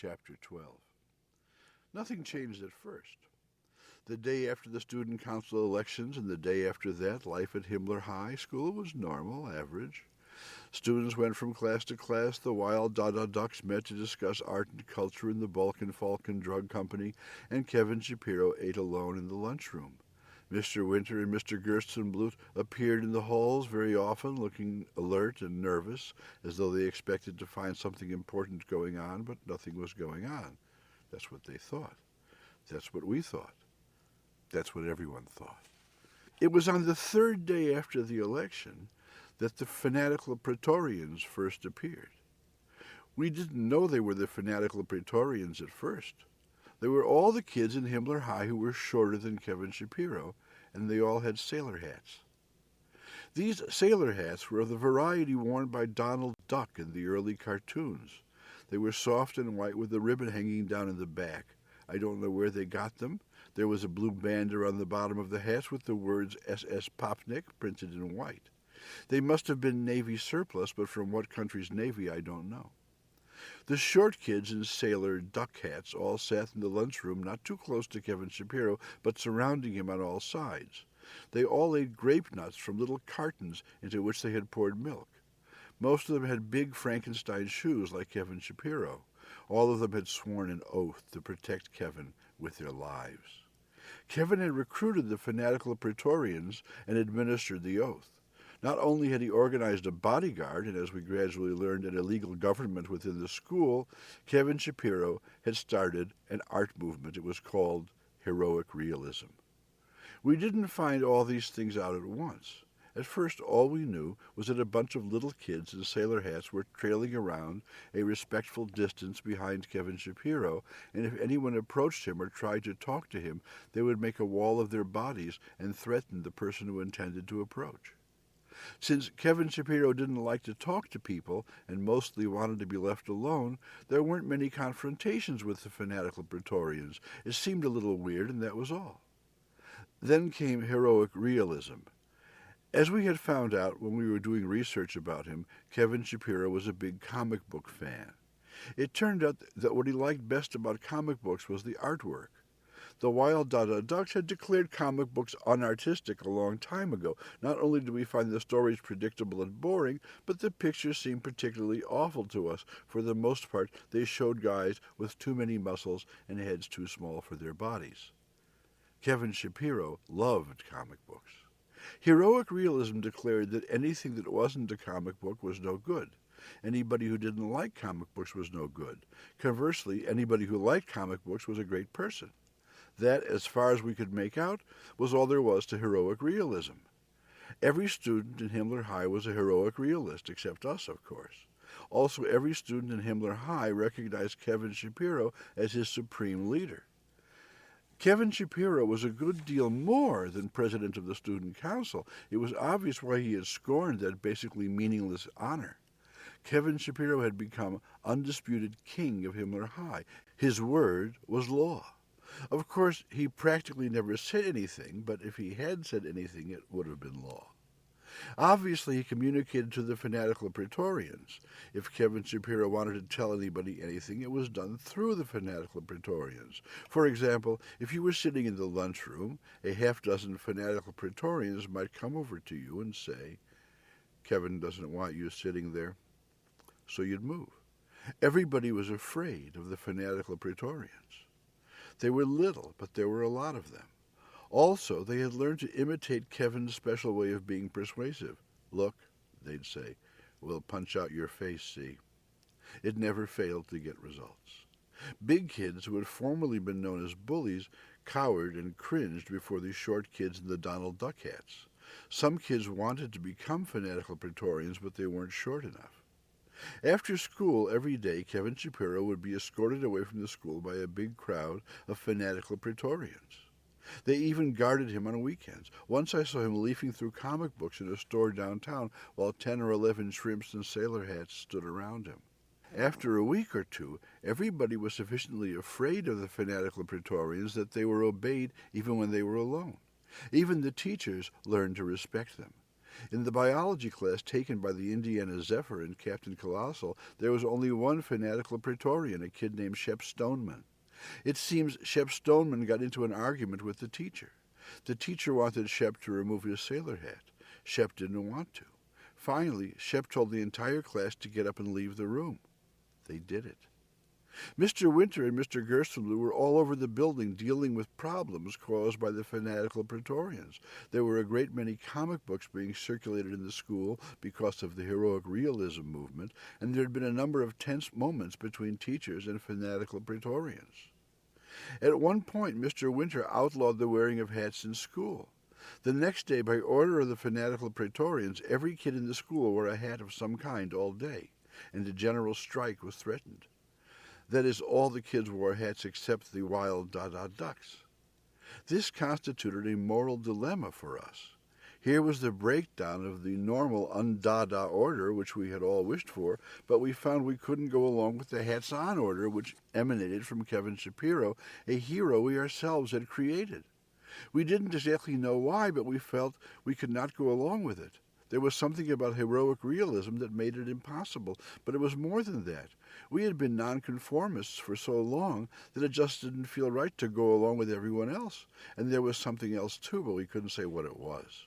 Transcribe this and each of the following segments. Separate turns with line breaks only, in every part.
Chapter 12. Nothing changed at first. The day after the student council elections and the day after that, life at Himmler High School was normal, average. Students went from class to class. The wild Dada Ducks met to discuss art and culture in the Balkan Falcon Drug Company, and Kevin Shapiro ate alone in the lunchroom. Mr. Winter and Mr. Gerstenblut appeared in the halls very often, looking alert and nervous, as though they expected to find something important going on, but nothing was going on. That's what they thought. That's what we thought. That's what everyone thought. It was on the third day after the election that the fanatical Praetorians first appeared. We didn't know they were the fanatical Praetorians at first. They were all the kids in Himmler High who were shorter than Kevin Shapiro, and they all had sailor hats. These sailor hats were of the variety worn by Donald Duck in the early cartoons. They were soft and white with a ribbon hanging down in the back. I don't know where they got them. There was a blue band around the bottom of the hats with the words SS Popnik printed in white. They must have been Navy surplus, but from what country's Navy I don't know. The short kids in sailor duck hats all sat in the lunchroom not too close to Kevin Shapiro, but surrounding him on all sides. They all ate grape nuts from little cartons into which they had poured milk. Most of them had big Frankenstein shoes like Kevin Shapiro. All of them had sworn an oath to protect Kevin with their lives. Kevin had recruited the fanatical Praetorians and administered the oath. Not only had he organized a bodyguard, and as we gradually learned, an illegal government within the school, Kevin Shapiro had started an art movement. It was called heroic realism. We didn't find all these things out at once. At first, all we knew was that a bunch of little kids in sailor hats were trailing around a respectful distance behind Kevin Shapiro, and if anyone approached him or tried to talk to him, they would make a wall of their bodies and threaten the person who intended to approach. Since Kevin Shapiro didn't like to talk to people and mostly wanted to be left alone, there weren't many confrontations with the fanatical Praetorians. It seemed a little weird, and that was all. Then came heroic realism. As we had found out when we were doing research about him, Kevin Shapiro was a big comic book fan. It turned out that what he liked best about comic books was the artwork. The Wild Dada Ducks had declared comic books unartistic a long time ago. Not only did we find the stories predictable and boring, but the pictures seemed particularly awful to us. For the most part, they showed guys with too many muscles and heads too small for their bodies. Kevin Shapiro loved comic books. Heroic realism declared that anything that wasn't a comic book was no good. Anybody who didn't like comic books was no good. Conversely, anybody who liked comic books was a great person. That, as far as we could make out, was all there was to heroic realism. Every student in Himmler High was a heroic realist, except us, of course. Also, every student in Himmler High recognized Kevin Shapiro as his supreme leader. Kevin Shapiro was a good deal more than president of the student council. It was obvious why he had scorned that basically meaningless honor. Kevin Shapiro had become undisputed king of Himmler High. His word was law. Of course, he practically never said anything, but if he had said anything, it would have been law. Obviously, he communicated to the fanatical Praetorians. If Kevin Shapiro wanted to tell anybody anything, it was done through the fanatical Praetorians. For example, if you were sitting in the lunchroom, a half-dozen fanatical Praetorians might come over to you and say, "Kevin doesn't want you sitting there," so you'd move. Everybody was afraid of the fanatical Praetorians. They were little, but there were a lot of them. Also, they had learned to imitate Kevin's special way of being persuasive. "Look," they'd say, "we'll punch out your face, see?" It never failed to get results. Big kids who had formerly been known as bullies cowered and cringed before these short kids in the Donald Duck hats. Some kids wanted to become fanatical Praetorians, but they weren't short enough. After school, every day, Kevin Shapiro would be escorted away from the school by a big crowd of fanatical Praetorians. They even guarded him on weekends. Once I saw him leafing through comic books in a store downtown while 10 or 11 shrimps in sailor hats stood around him. After a week or two, everybody was sufficiently afraid of the fanatical Praetorians that they were obeyed even when they were alone. Even the teachers learned to respect them. In the biology class taken by the Indiana Zephyr and Captain Colossal, there was only one fanatical Praetorian, a kid named Shep Stoneman. It seems Shep Stoneman got into an argument with the teacher. The teacher wanted Shep to remove his sailor hat. Shep didn't want to. Finally, Shep told the entire class to get up and leave the room. They did it. Mr. Winter and Mr. Gerstenblue were all over the building dealing with problems caused by the fanatical Praetorians. There were a great many comic books being circulated in the school because of the heroic realism movement, and there had been a number of tense moments between teachers and fanatical Praetorians. At one point, Mr. Winter outlawed the wearing of hats in school. The next day, by order of the fanatical Praetorians, every kid in the school wore a hat of some kind all day, and a general strike was threatened. That is, all the kids wore hats except the wild ducks. This constituted a moral dilemma for us. Here was the breakdown of the normal undada order which we had all wished for, but we found we couldn't go along with the hats-on order which emanated from Kevin Shapiro, a hero we ourselves had created. We didn't exactly know why, but we felt we could not go along with it. There was something about heroic realism that made it impossible, but it was more than that. We had been nonconformists for so long that it just didn't feel right to go along with everyone else. And there was something else too, but we couldn't say what it was.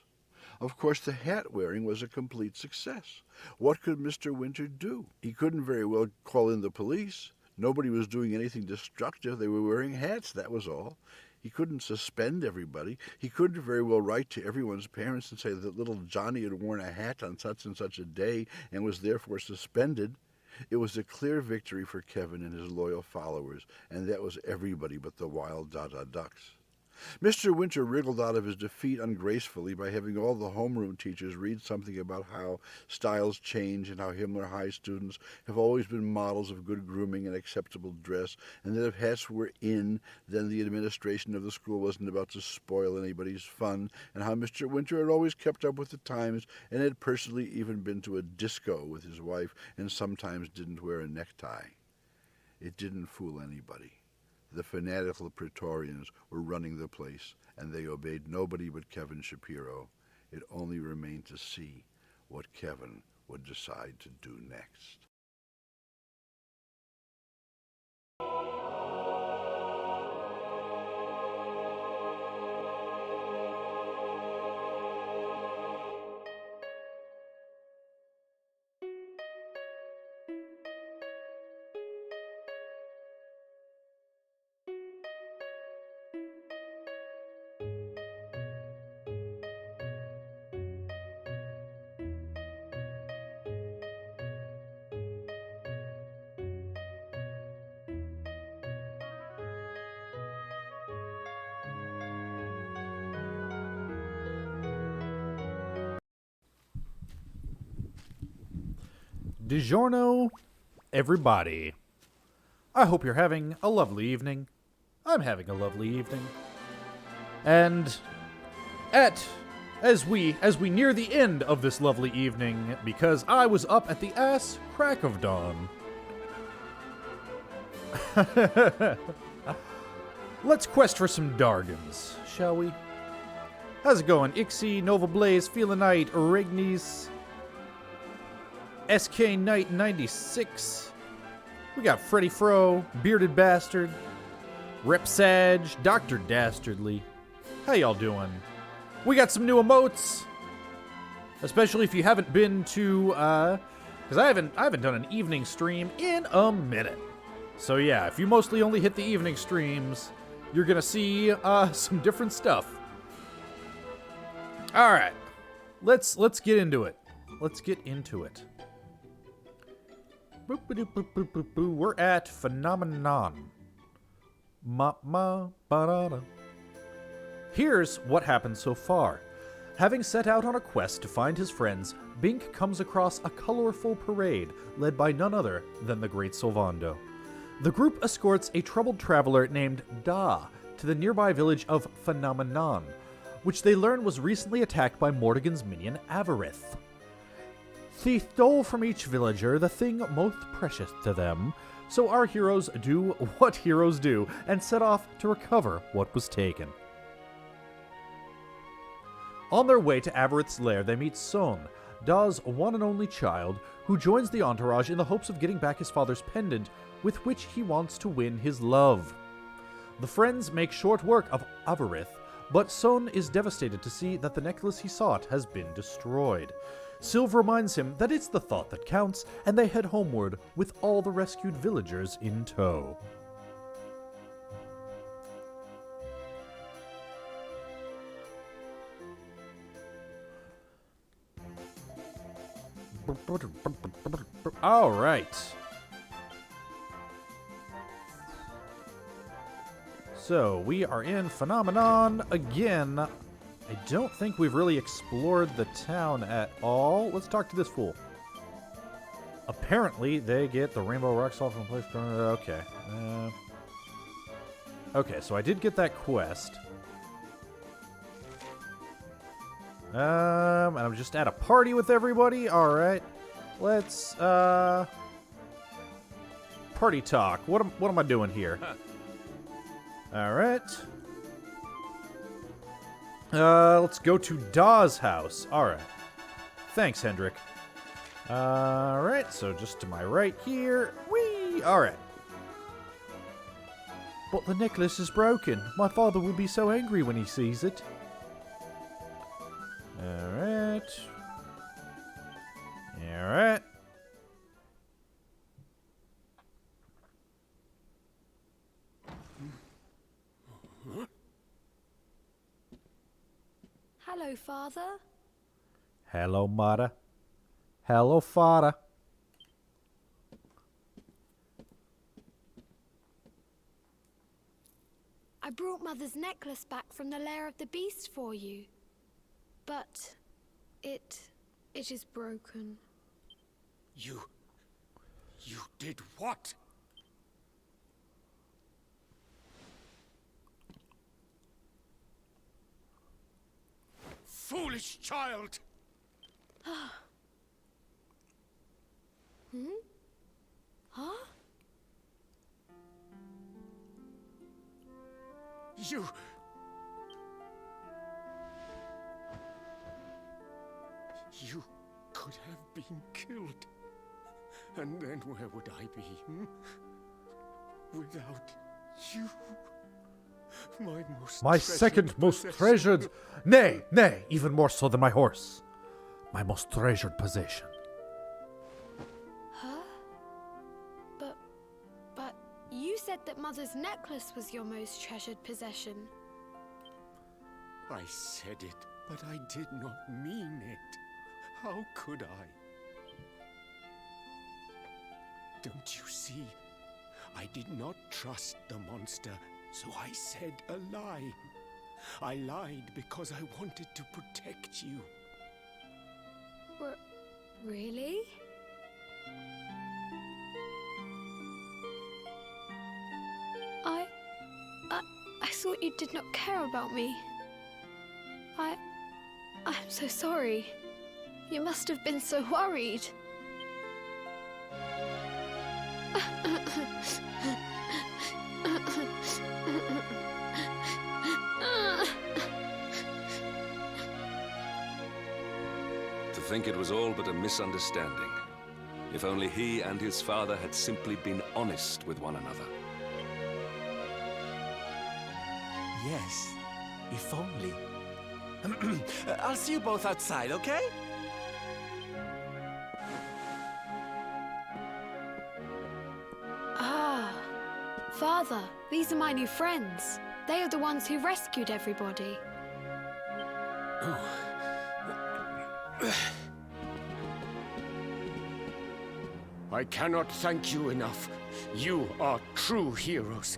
Of course, the hat-wearing was a complete success. What could Mr. Winter do? He couldn't very well call in the police. Nobody was doing anything destructive. They were wearing hats, that was all. He couldn't suspend everybody. He couldn't very well write to everyone's parents and say that little Johnny had worn a hat on such and such a day and was therefore suspended. It was a clear victory for Kevin and his loyal followers, and that was everybody but the wild ducks. Mr. Winter wriggled out of his defeat ungracefully by having all the homeroom teachers read something about how styles change and how Himmler High students have always been models of good grooming and acceptable dress, and that if hats were in, then the administration of the school wasn't about to spoil anybody's fun, and how Mr. Winter had always kept up with the times and had personally even been to a disco with his wife and sometimes didn't wear a necktie. It didn't fool anybody. The fanatical Praetorians were running the place, and they obeyed nobody but Kevin Shapiro. It only remained to see what Kevin would decide to do next.
DiGiorno, everybody. I hope you're having a lovely evening. I'm having a lovely evening. And as we near the end of this lovely evening, because I was up at the ass crack of dawn. Let's quest for some Dargans, shall we? How's it going? Ixie, Nova Blaze, Feelinite, Regnis, SK Knight 96. We got Freddy Fro, Bearded Bastard, Repsage, Dr. Dastardly. How y'all doing? We got some new emotes, especially if you haven't been to, because I haven't done an evening stream in a minute. So yeah, if you mostly only hit the evening streams, you're gonna see some different stuff. All right, let's get into it. Let's get into it. We're at Phenomenon. Here's what happened so far. Having set out on a quest to find his friends, Bink comes across a colorful parade led by none other than the Great Sylvando. The group escorts a troubled traveler named Da to the nearby village of Phenomenon, which they learn was recently attacked by Mortigan's minion Avarith. He stole from each villager the thing most precious to them, so our heroes do what heroes do and set off to recover what was taken. On their way to Aberith's lair, they meet Son, Da's one and only child, who joins the entourage in the hopes of getting back his father's pendant, with which he wants to win his love. The friends make short work of Aberith, but Son is devastated to see that the necklace he sought has been destroyed. Sylve reminds him that it's the thought that counts, and they head homeward with all the rescued villagers in tow. All right. So, we are in Phenomenon again. I don't think we've really explored the town at all. Let's talk to this fool. Apparently, they get the rainbow rock salt from a place. Okay. Okay, so I did get that quest. And I'm just at a party with everybody. All right. Let's, party talk. What am I doing here? All right. Let's go to Da's house. All right. Thanks, Hendrik. All right, so just to my right here. Whee! All right. But the necklace is broken. My father will be so angry when he sees it. All right. All right.
Hello, Father.
Hello, Mother. Hello, Father.
I brought Mother's necklace back from the lair of the beast for you. But it is broken.
You did what? Foolish child!
Huh?
You could have been killed. And then where would I be, without you?
My second most treasured... Nay, even more so than my horse. My most treasured possession.
Huh? But you said that Mother's necklace was your most treasured possession.
I said it, but I did not mean it. How could I? Don't you see? I did not trust the monster, so I said a lie. I lied because I wanted to protect you.
Really? I thought you did not care about me. I'm so sorry. You must have been so worried.
To think it was all but a misunderstanding. If only he and his father had simply been honest with one another.
Yes, if only. I'll see you both outside, okay?
Ah, Father, these are my new friends. They are the ones who rescued everybody.
I cannot thank you enough. You are true heroes.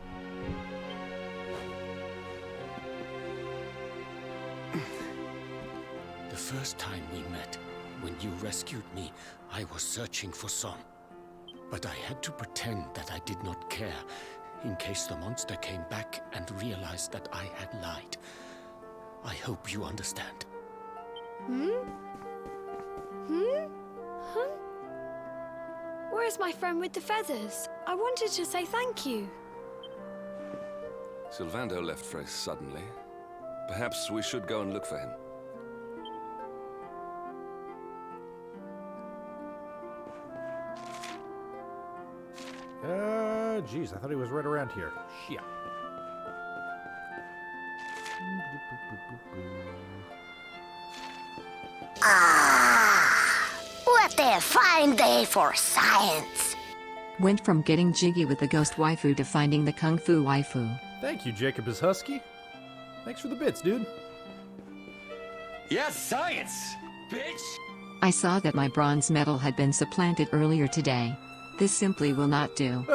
The first time we met, when you rescued me, I was searching for Son. But I had to pretend that I did not care, in case the monster came back and realized that I had lied. I hope you understand.
Where is my friend with the feathers? I wanted to say thank you.
Sylvando left very suddenly. Perhaps we should go and look for him.
Jeez, I thought he was right around here. Shit.
What a fine day for science!
Went from getting jiggy with the ghost waifu to finding the kung fu waifu.
Thank you, Jacob is Husky. Thanks for the bits, dude.
Yes, science, bitch!
I saw that my bronze medal had been supplanted earlier today. This simply will not do.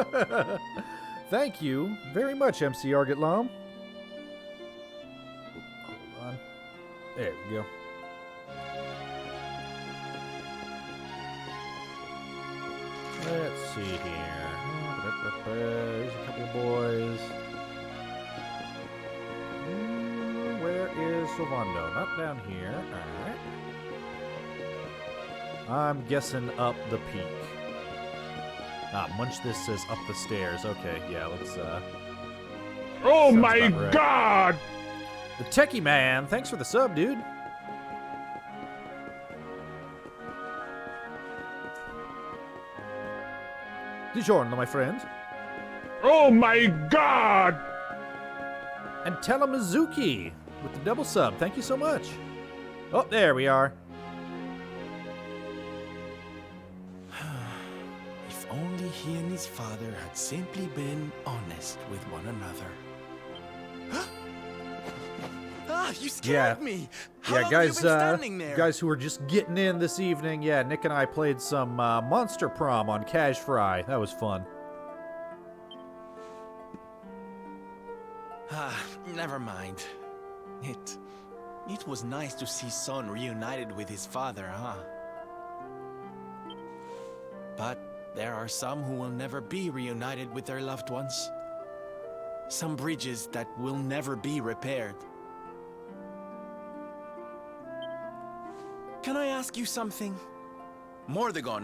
Thank you very much, MC Argotlam. Hold on. There we go. Let's see here. There's a couple of boys. Where is Sylvando? Not down here. Alright. I'm guessing up the peak. Munch this says up the stairs. Okay, yeah, let's,
Oh
sounds
my
about right.
god!
The Techie Man, thanks for the sub, dude. DiGiorno, my friend.
Oh my god!
And Telemizuki with the double sub. Thank you so much. Oh, there we are.
If only he and his father had simply been honest with one another. You scared me! How long have you been standing there?
guys who are just getting in this evening, yeah, Nick and I played some Monster Prom on Cash Fry. That was fun.
Never mind. It was nice to see Son reunited with his father, huh? But there are some who will never be reunited with their loved ones. Some bridges that will never be repaired. Can I ask you something? Mordegon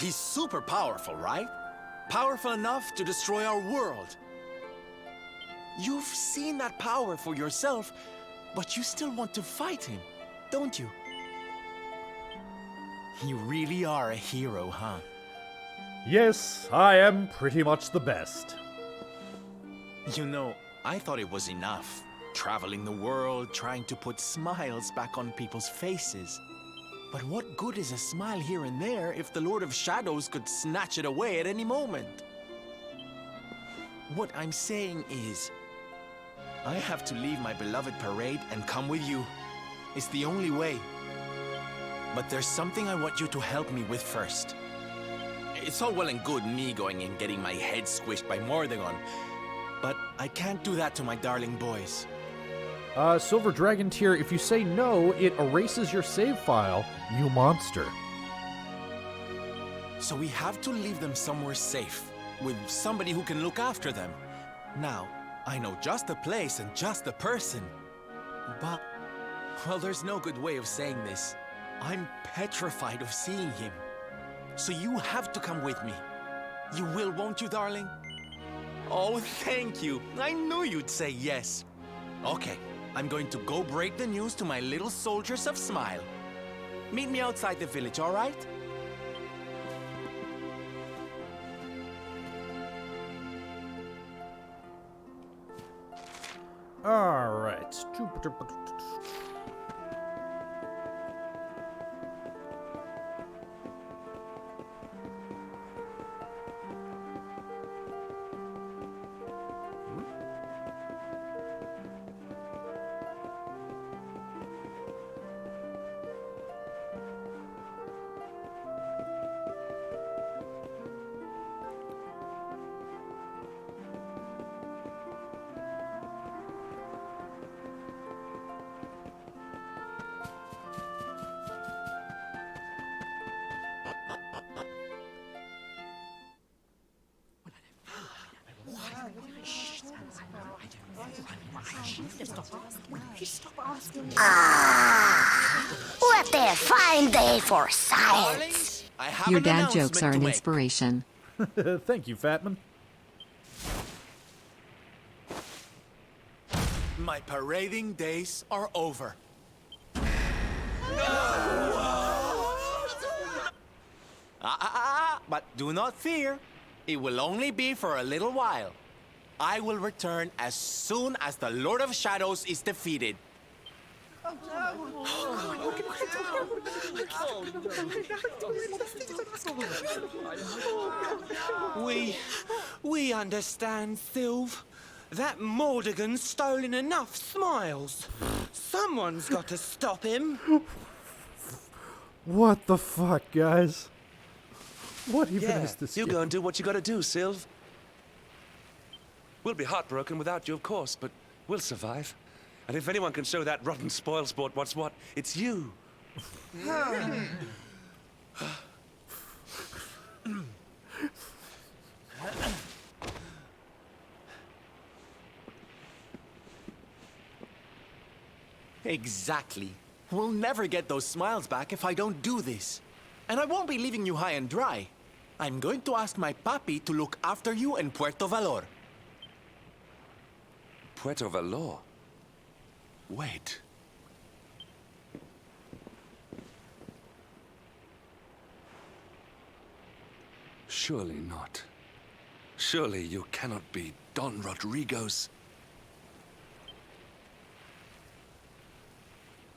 he's super powerful, right? Powerful enough to destroy our world. You've seen that power for yourself, but you still want to fight him, don't you? You really are a hero, huh?
Yes, I am pretty much the best.
You know, I thought it was enough. Traveling the world, trying to put smiles back on people's faces. But what good is a smile here and there if the Lord of Shadows could snatch it away at any moment? What I'm saying is, I have to leave my beloved parade and come with you. It's the only way. But there's something I want you to help me with first. It's all well and good me going and getting my head squished by Mordegon, but I can't do that to my darling boys.
Silver Dragon Tier, if you say no, it erases your save file, you monster.
So we have to leave them somewhere safe, with somebody who can look after them. Now, I know just the place and just the person. But, well, there's no good way of saying this. I'm petrified of seeing him. So you have to come with me. You will, won't you, darling? Oh, thank you. I knew you'd say yes. Okay, I'm going to go break the news to my little soldiers of Smile. Meet me outside the village, all right?
All right.
What a fine day for science!
I have
Your
an
dad
announcement
jokes are
to
an
make.
inspiration.
Thank you, Fatman.
My parading days are over. But do not fear. It will only be for a little while. I will return as soon as the Lord of Shadows is defeated.
We understand, Sylve. That Mordigan's stolen enough smiles. Someone's got to stop him.
What the fuck, guys? What even is this?
You go and do what you gotta do, Sylve. We'll be heartbroken without you, of course, but we'll survive. And if anyone can show that rotten spoilsport what's what, it's you.
Exactly. We'll never get those smiles back if I don't do this. And I won't be leaving you high and dry. I'm going to ask my papi to look after you in Puerto Valor.
Puerto Valor? Wait. Surely not. Surely you cannot be Don Rodrigo's...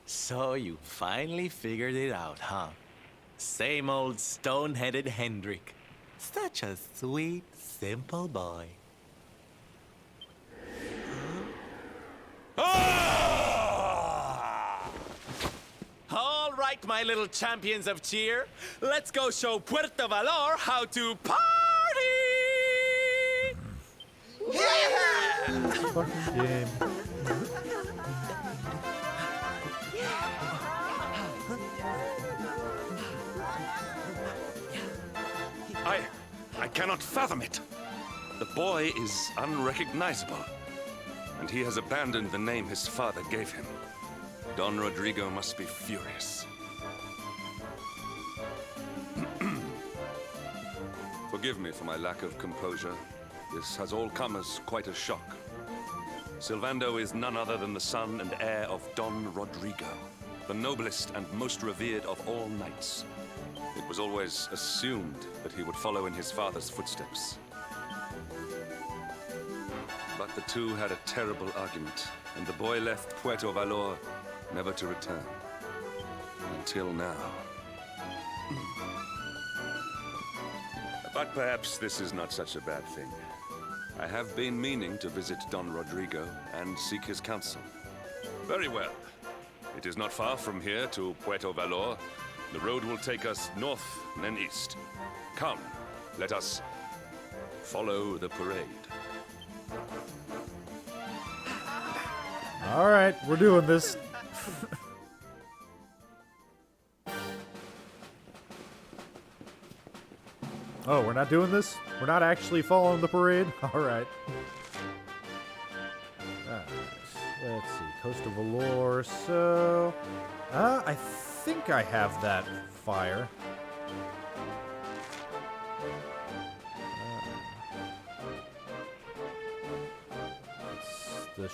So you finally figured it out, huh? Same old stone-headed Hendrik. Such a sweet, simple boy. All right, my little champions of cheer. Let's go show Puerto Valor how to party! Yeah!
Fucking game.
I cannot fathom it. The boy is unrecognizable, and he has abandoned the name his father gave him. Don Rodrigo must be furious. Forgive me for my lack of composure. This has all come as quite a shock. Sylvando is none other than the son and heir of Don Rodrigo, the noblest and most revered of all knights. It was always assumed that he would follow in his father's footsteps. But the two had a terrible argument, and the boy left Puerto Valor never to return. Until now. But perhaps this is not such a bad thing. I have been meaning to visit Don Rodrigo and seek his counsel. Very well. It is not far from here to Puerto Valor. The road will take us north and then east. Come, let us follow the parade.
All right, we're doing this. Oh, we're not doing this? We're not actually following the parade? All right. Let's see, Coast of Valor. So, I think I have that fire. It's the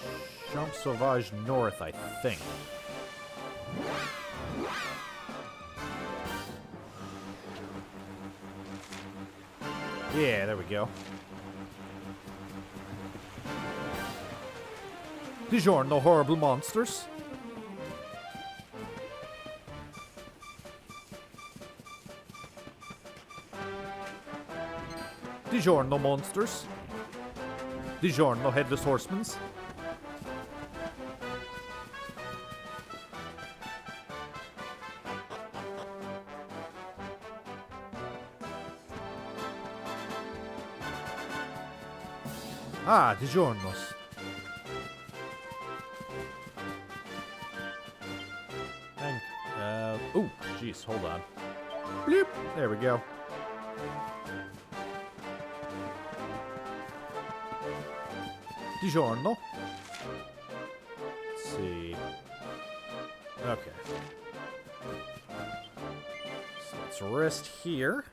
Champs Sauvages North, I think. Yeah, there we go. Buongiorno, horrible monsters. Buongiorno, monsters. Buongiorno, headless horsemen. Ah, buongiornos. Oh, jeez, hold on. Bloop. There we go. Buongiorno. Let's see. Okay. So let's rest here.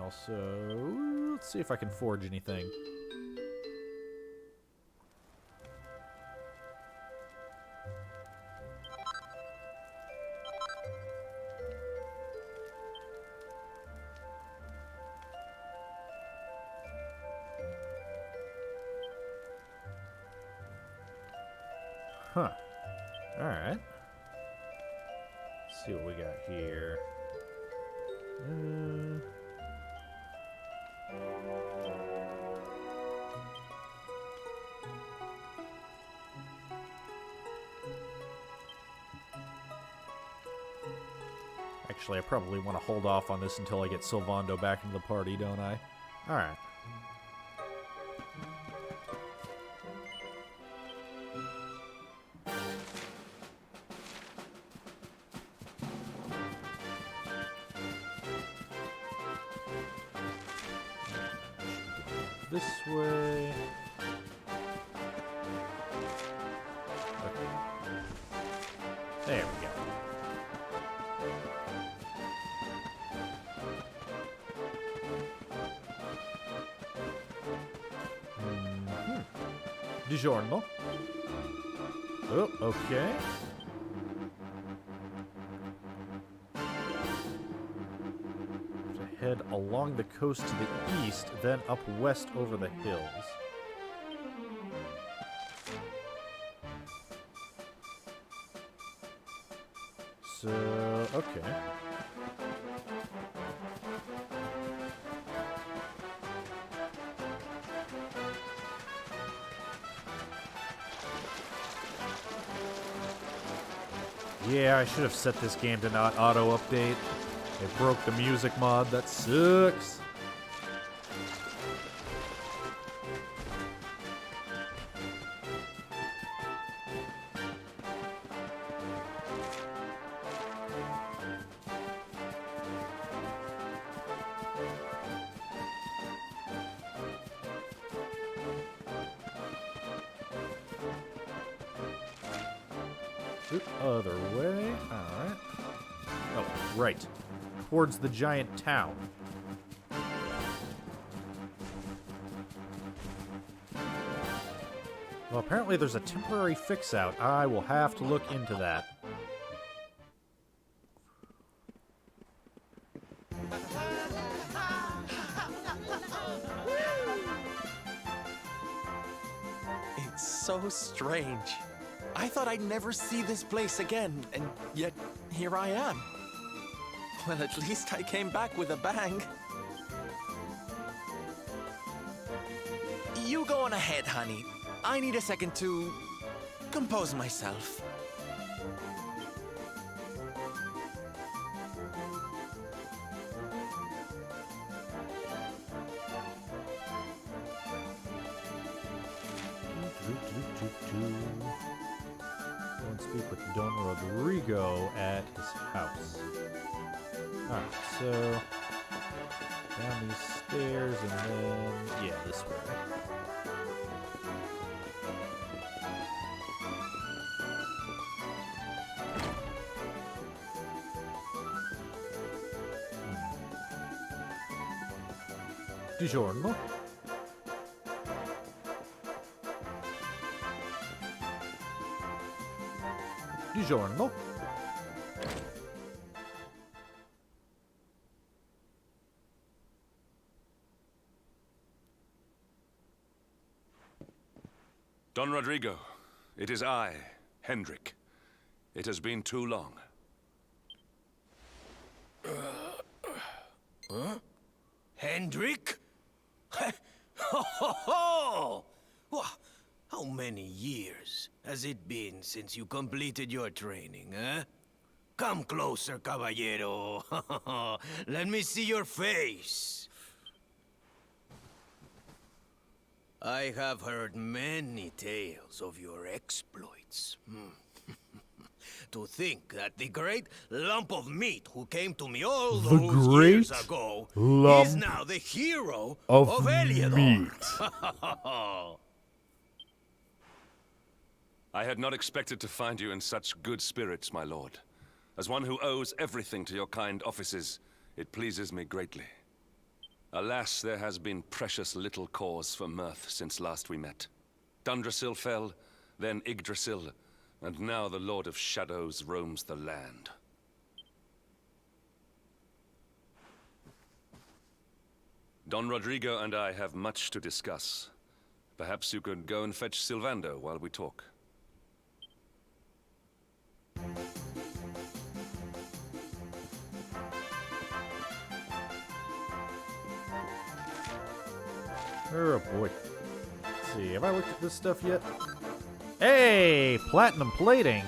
Also, let's see if I can forge anything. Huh. Alright. Let's see what we got here. Actually, I probably want to hold off on this until I get Sylvando back into the party, don't I? Alright. This way. Okay. There we go. Buongiorno. Oh, okay. To head along the coast to the east, then up west over the hills. So, okay. Yeah, I should have set this game to not auto-update. It broke the music mod. That sucks. Other way. Alright. Oh, right. Towards the giant town. Well, apparently there's a temporary fix-out. I will have to look into that.
It's so strange. I thought I'd never see this place again, and yet here I am. Well, at least I came back with a bang. You go on ahead, honey. I need a second to compose myself.
Go and speak with Don Rodrigo at his house. Alright, so down these stairs and then, yeah, this way. Buongiorno. Buongiorno.
Don Rodrigo, it is I, Hendrik. It has been too long.
Huh? Hendrik? Ho ho ho! How many years has it been since you completed your training, eh? Come closer, caballero. Let me see your face. I have heard many tales of your exploits. To think that the great lump of meat who came to me all those years ago is now the hero of Heliodor.
I had not expected to find you in such good spirits, my lord. As one who owes everything to your kind offices, it pleases me greatly. Alas, there has been precious little cause for mirth since last we met. Dundrasil fell, then Yggdrasil, and now the Lord of Shadows roams the land. Don Rodrigo and I have much to discuss. Perhaps you could go and fetch Sylvando while we talk.
Oh boy. Let's see, have I looked at this stuff yet? Hey! Platinum plating!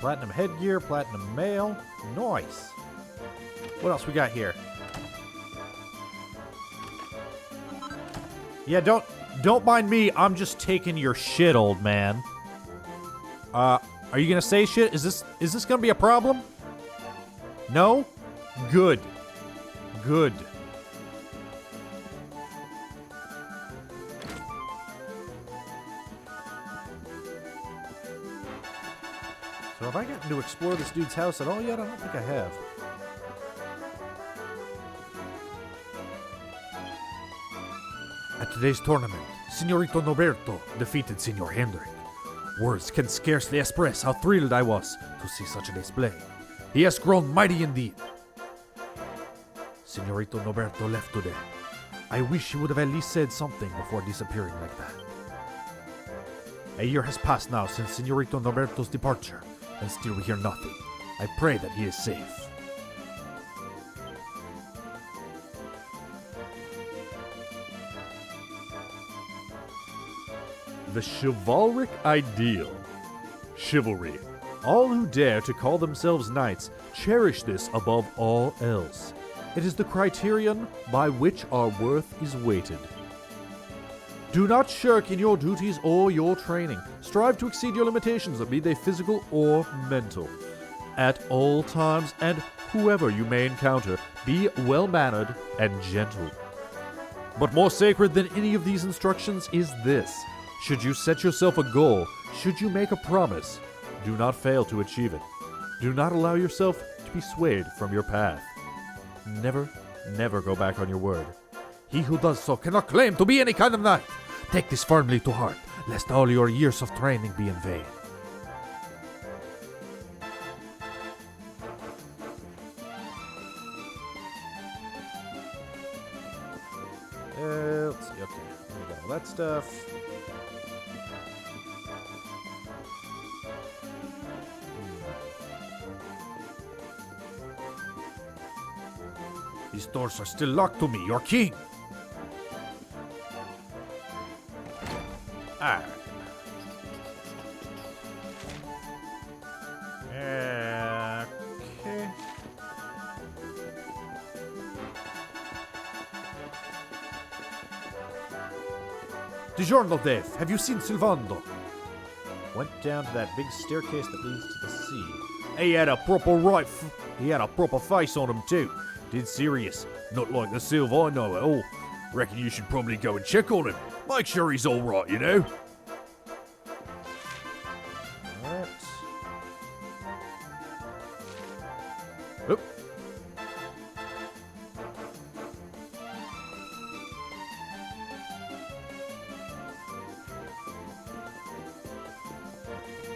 Platinum headgear, platinum mail. Nice. What else we got here? Yeah, don't mind me. I'm just taking your shit, old man. Are you gonna say shit? Is this gonna be a problem? No? Good. Good. So have I gotten to explore this dude's house at all yet? I don't think I have. At today's tournament, Signorito Noberto defeated Signor Hendrik. Words can scarcely express how thrilled I was to see such a display. He has grown mighty indeed. Signorito Noberto left today. I wish he would have at least said something before disappearing like that. A year has passed now since Signorito Noberto's departure, and still we hear nothing. I pray that he is safe. The chivalric ideal. Chivalry. All who dare to call themselves knights cherish this above all else. It is the criterion by which our worth is weighted. Do not shirk in your duties or your training. Strive to exceed your limitations, be they physical or mental. At all times, and whoever you may encounter, be well-mannered and gentle. But more sacred than any of these instructions is this. Should you set yourself a goal, should you make a promise, do not fail to achieve it. Do not allow yourself to be swayed from your path. Never, never go back on your word. He who does so cannot claim to be any kind of knight. Take this firmly to heart, lest all your years of training be in vain. Let's see, okay. We got all that stuff. These doors are still locked to me, your king! Ah. Okay. DiGiorno, Dave, have you seen Sylvando? Went down to that big staircase that leads to the sea. He had a proper face on him too. Dead serious. Not like the Sylv I know at all. Reckon you should probably go and check on him. Make sure he's alright, you know? Alright. Oop.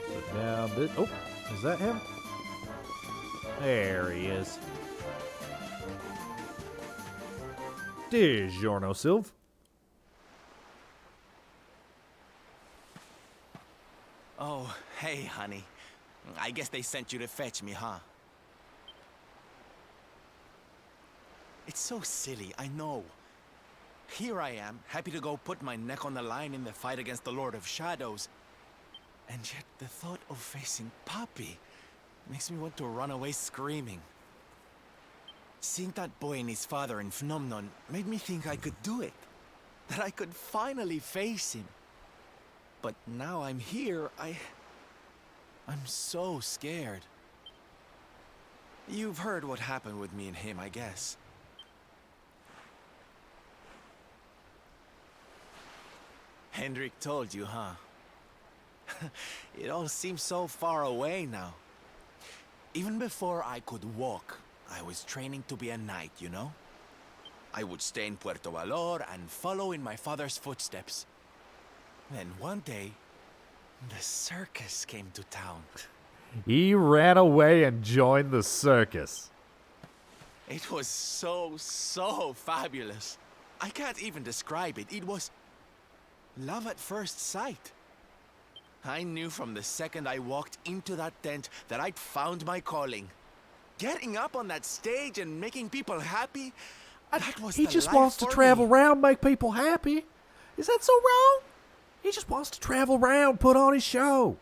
Sit down a bit. Oh, is that him? There he is. DiGiorno, Sylv.
Oh, hey, honey. I guess they sent you to fetch me, huh? It's so silly, I know. Here I am, happy to go put my neck on the line in the fight against the Lord of Shadows. And yet the thought of facing Papi makes me want to run away screaming. Seeing that boy and his father in Phenomenon made me think I could do it. That I could finally face him. But now I'm here, I'm so scared. You've heard what happened with me and him, I guess. Hendrik told you, huh? It all seems so far away now. Even before I could walk, I was training to be a knight, you know? I would stay in Puerto Valor and follow in my father's footsteps. Then one day, the circus came to town.
He ran away and joined the circus.
It was so fabulous. I can't even describe it. It was love at first sight. I knew from the second I walked into that tent that I'd found my calling. Getting up on that stage and making people happy, that was
He
the
just
life
wants to
for
travel
me.
around, make people happy. Is that so wrong? He just wants to travel around, put on his show.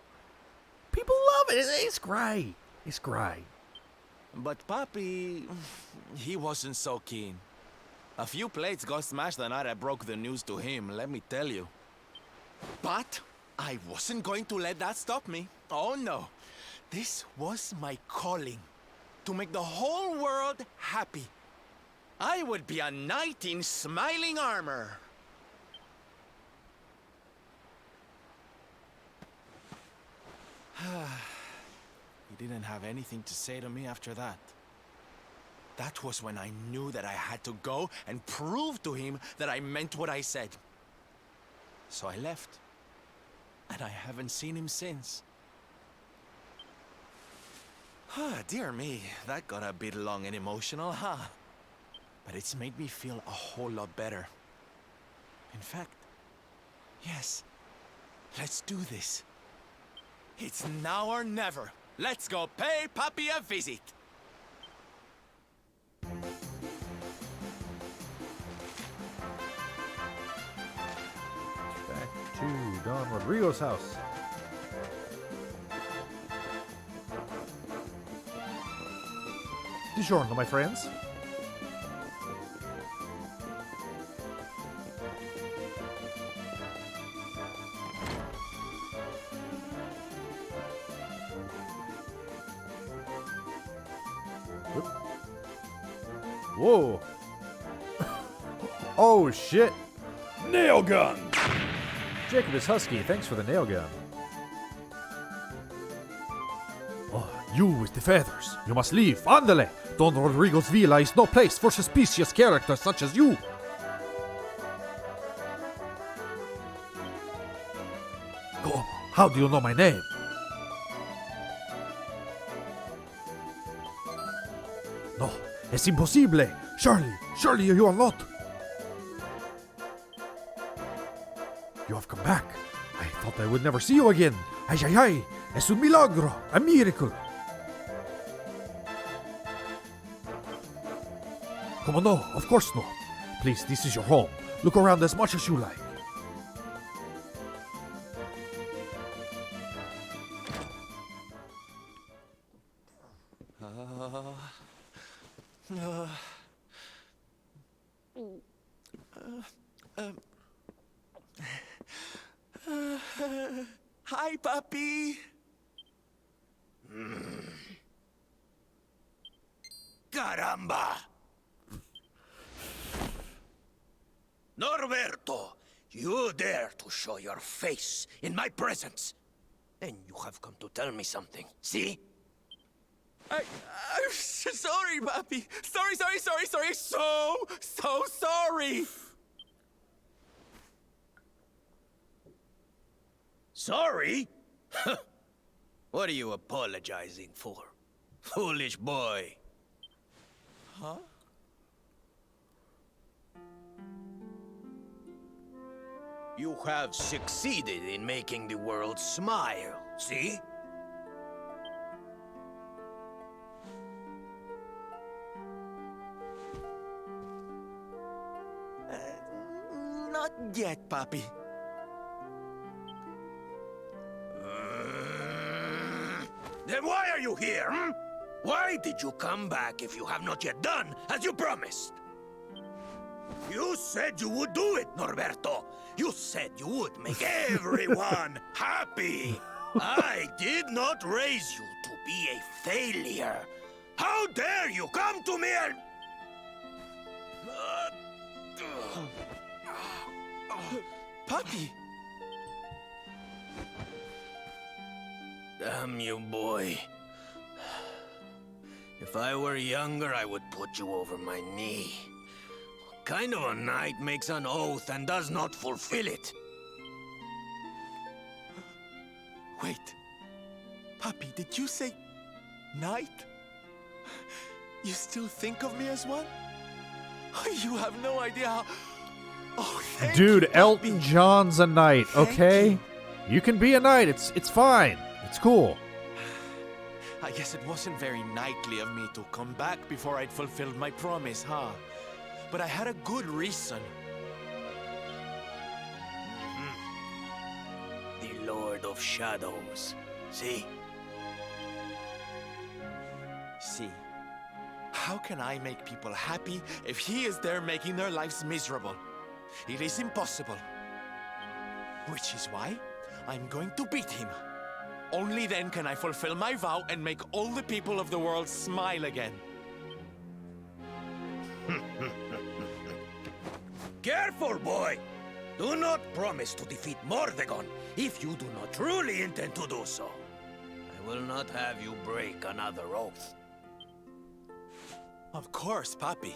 People love it. It's great. It's great.
But Papi, he wasn't so keen. A few plates got smashed the night I broke the news to him, let me tell you. But I wasn't going to let that stop me. Oh no. This was my calling. To make the whole world happy. I would be a knight in smiling armor. He didn't have anything to say to me after that. That was when I knew that I had to go and prove to him that I meant what I said. So I left. And I haven't seen him since. Dear me, that got a bit long and emotional, huh? But it's made me feel a whole lot better. In fact, yes, let's do this. It's now or never. Let's go pay Papi a visit.
Back to Don Rodrigo's house. Buongiorno, my friends. Whoa. Oh, shit.
Nail gun!
Jacob is husky. Thanks for the nail gun. Oh, you with the feathers. You must leave. Andale! Don Rodrigo's villa is no place for suspicious characters such as you. Oh, how do you know my name? No, es imposible. Surely you are not. You have come back. I thought I would never see you again. Ay, es un milagro, a miracle. Come on, no, of course not. Please, this is your home. Look around as much as you like.
Hi, Papi.
Caramba! Norberto, you dare to show your face in my presence. And you have come to tell me something, see?
I'm sorry, Papi. Sorry. So sorry.
Sorry? What are you apologizing for? Foolish boy.
Huh?
You have succeeded in making the world smile, see?
Not yet, Papi.
Then why are you here, hmm? Why did you come back if you have not yet done as you promised? You said you would do it, Norberto. You said you would make everyone happy. I did not raise you to be a failure. How dare you come to me and...
Papi!
Damn you, boy. If I were younger, I would put you over my knee. kind of a knight makes an oath and does not fulfill it?
Wait. Papi, did you say knight? You still think of me as one? You have no idea how... Oh, thank
Dude,
you,
Elton John's a knight, okay? You can be a knight. It's fine. It's cool.
I guess it wasn't very knightly of me to come back before I'd fulfilled my promise, huh? But I had a good reason.
The Lord of Shadows. See?
See? How can I make people happy if he is there making their lives miserable? It is impossible. Which is why I'm going to beat him. Only then can I fulfill my vow and make all the people of the world smile again.
Careful, boy! Do not promise to defeat Mordegon if you do not truly intend to do so. I will not have you break another oath.
Of course, Papi.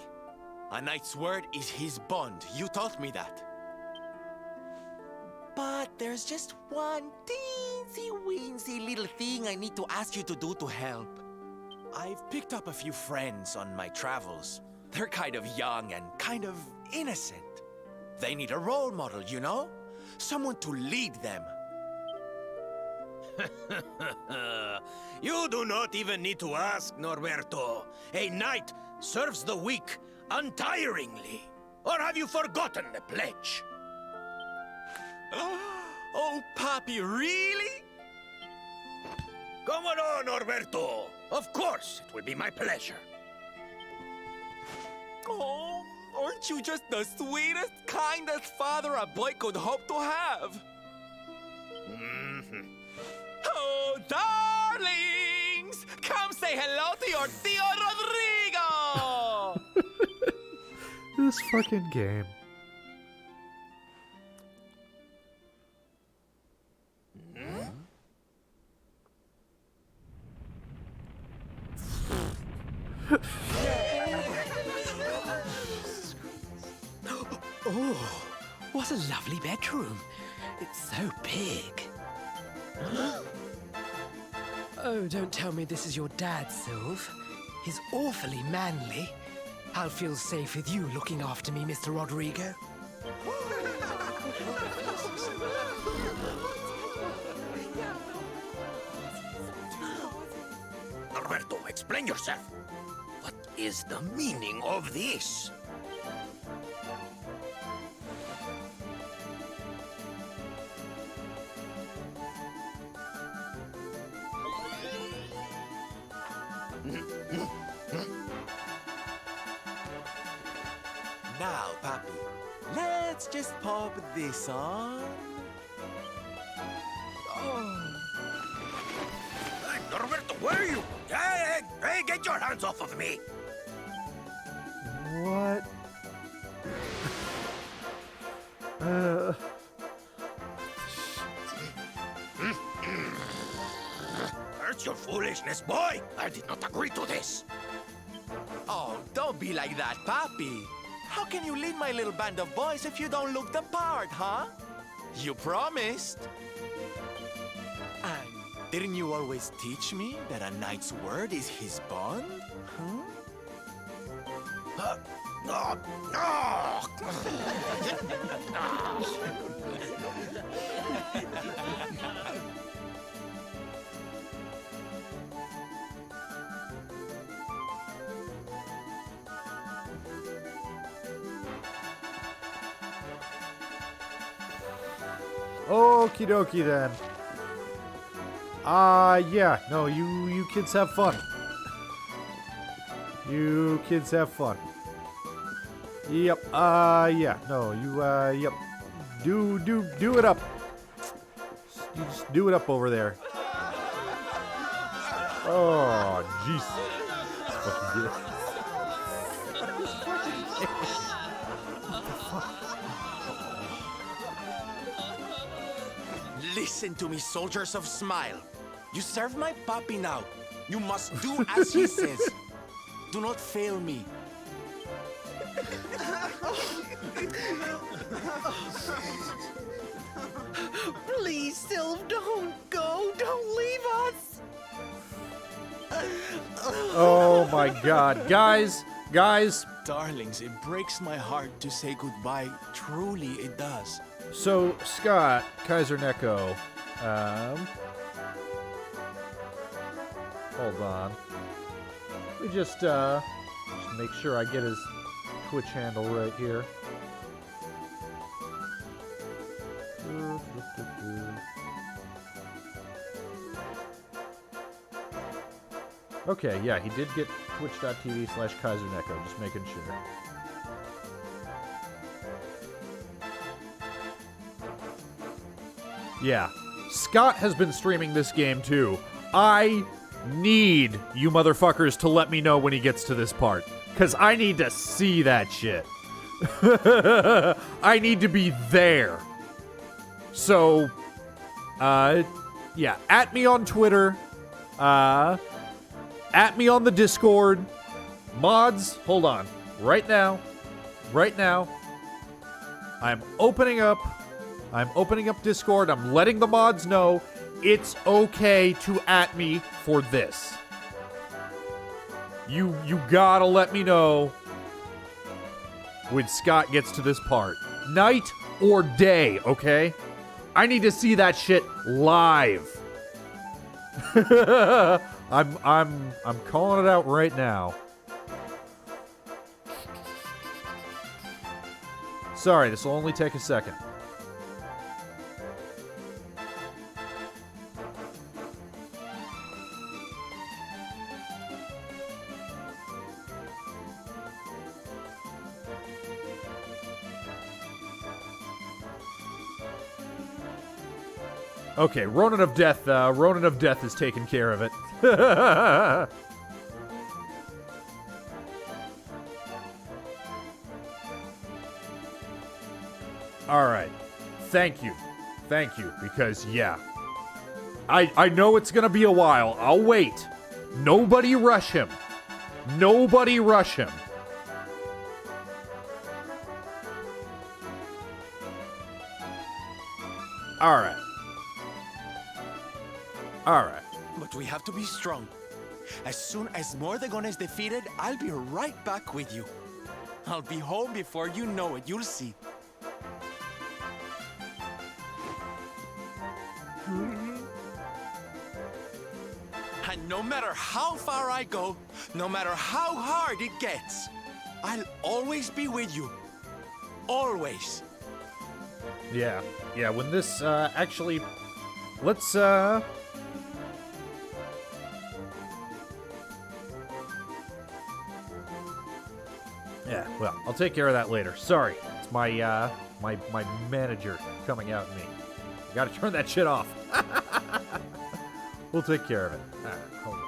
A knight's word is his bond. You taught me that. But there's just one teensy-weensy little thing I need to ask you to do to help. I've picked up a few friends on my travels. They're kind of young and kind of innocent. They need a role model, you know? Someone to lead them.
You do not even need to ask, Norberto. A knight serves the weak untiringly. Or have you forgotten the pledge?
Oh, Papi, really?
Come on, Norberto. Of course, it will be my pleasure.
Oh, aren't you just the sweetest, kindest father a boy could hope to have? Oh, darlings! Come say hello to your Tio Rodrigo!
This fucking game.
Oh, what a lovely bedroom. It's so big. Oh, don't tell me this is your dad, Sylv. He's awfully manly. I'll feel safe with you looking after me, Mr. Rodrigo.
Norberto, explain yourself. What is the meaning of this?
Now, Papi, let's just pop this on.
Oh. Hey, Norberto, where are you? Hey, get your hands off of me!
What?
Where's your foolishness, boy? I did not agree to this.
Oh, don't be like that, Papi. How can you lead my little band of boys if you don't look the part, huh? You promised. And didn't you always teach me that a knight's word is his bond? Huh?
Okie dokie then. Yeah, no, you kids have fun. You kids have fun. Yep, yeah, no, you, yep. Do it up. You just do it up over there. Oh, jeez. Let's fucking get it.
Listen to me, soldiers of Smile. You serve my papi now. You must do as he says. Do not fail me.
Please, Sylv, don't go. Don't leave us.
Oh my god. Guys.
Darlings, it breaks my heart to say goodbye. Truly, it does.
So, Scott, Kaiser Neko, hold on. We just make sure I get his Twitch handle right here. Okay, yeah, he did get twitch.tv/Kaiser Neko, just making sure. Yeah, Scott has been streaming this game too. I need you motherfuckers to let me know when he gets to this part, because I need to see that shit. I need to be there. So, yeah, at me on Twitter, at me on the Discord, mods, hold on, right now, I'm opening up Discord. I'm letting the mods know it's okay to at me for this. You gotta let me know when Scott gets to this part. Night or day, okay? I need to see that shit live. I'm calling it out right now. Sorry, this will only take a second. Okay, Ronin of Death is taking care of it. Alright. Thank you, because, yeah. I know it's gonna be a while. I'll wait. Nobody rush him. Alright.
But we have to be strong. As soon as Mordegon is defeated, I'll be right back with you. I'll be home before you know it, you'll see. And no matter how far I go, no matter how hard it gets, I'll always be with you. Always.
Yeah, when this, actually, let's, yeah, well, I'll take care of that later. Sorry, it's my, my manager coming out at me. I gotta turn that shit off. We'll take care of it. Alright, hold on.